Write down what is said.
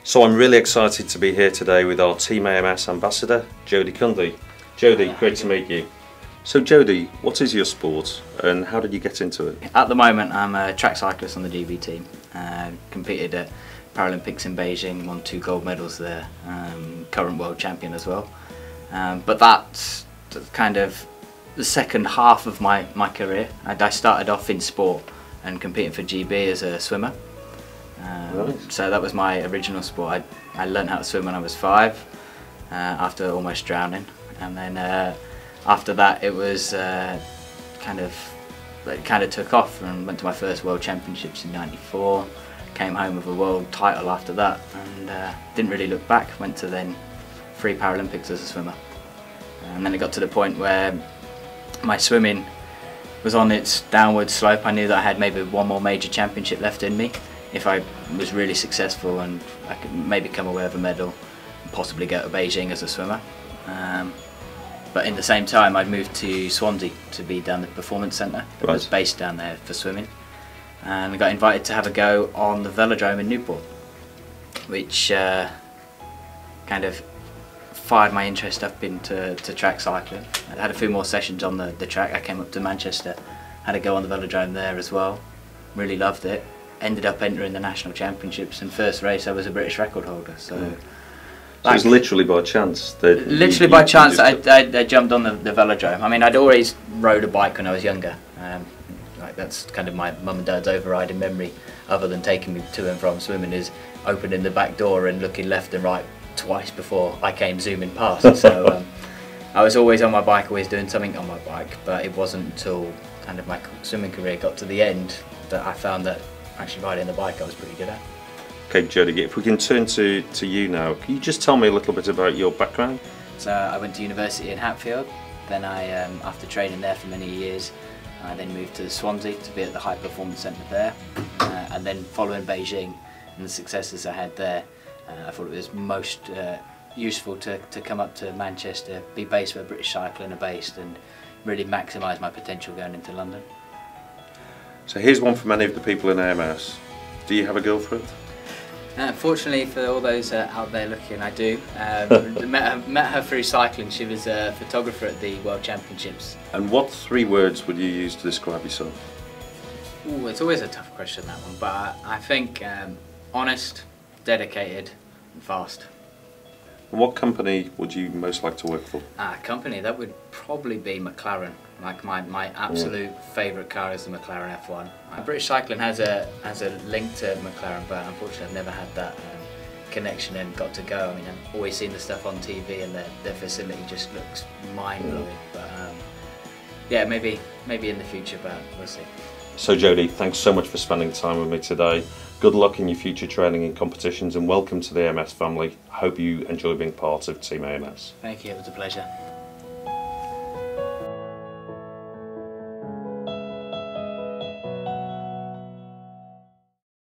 So I'm really excited to be here today with our Team AMS ambassador, Jody Cundy. Jody, great to meet you. So Jody, what is your sport and how did you get into it? At the moment I'm a track cyclist on the GB team. Competed at Paralympics in Beijing, won 2 gold medals there, current world champion as well. But that's kind of the second half of my career. I started off in sport and competing for GB as a swimmer. So that was my original sport. I learned how to swim when I was 5 after almost drowning, and then after that it was kind of took off and went to my first World Championships in '94. Came home with a world title after that and didn't really look back. Went to then 3 Paralympics as a swimmer, and then it got to the point where my swimming was on its downward slope. I knew that I had maybe one more major championship left in me if I was really successful, and I could maybe come away with a medal and possibly go to Beijing as a swimmer. But in the same time I'd moved to Swansea to be down the performance centre that was based down there for swimming, and I got invited to have a go on the velodrome in Newport, which kind of fired my interest up into track cycling. I had a few more sessions on the track. I came up to Manchester, had a go on the velodrome there as well, really loved it. Ended up entering the national championships, and first race I was a British record holder. So it was literally by chance that by chance I jumped on the velodrome. I mean, I'd always rode a bike when I was younger. Like that's kind of my mum and dad's overriding memory, other than taking me to and from swimming, is opening the back door and looking left and right twice before I came zooming past. So I was always on my bike, always doing something on my bike, but it wasn't until kind of my swimming career got to the end that I found that actually riding the bike I was pretty good at. Okay Jody, if we can turn to you now, can you just tell me a little bit about your background? So I went to university in Hatfield, then I, after training there for many years, I then moved to Swansea to be at the High Performance Centre there, and then following Beijing and the successes I had there, I thought it was most useful to come up to Manchester, be based where British cycling are based, and really maximise my potential going into London. So here's one for many of the people in AMS. Do you have a girlfriend? Fortunately for all those out there looking, I do. Met her through cycling. She was a photographer at the World Championships. And what 3 words would you use to describe yourself? Ooh, it's always a tough question, that one, but I think honest, dedicated and fast. And what company would you most like to work for? Company, that would probably be McLaren. Like my absolute favourite car is the McLaren F1. British cycling has a link to McLaren, but unfortunately I've never had that connection and got to go. I mean, I've always seen the stuff on TV and their facility just looks mind-blowing. But yeah, maybe in the future, but we'll see. So Jody, thanks so much for spending time with me today. Good luck in your future training and competitions, and welcome to the AMS family. I hope you enjoy being part of Team AMS. Thank you, it was a pleasure.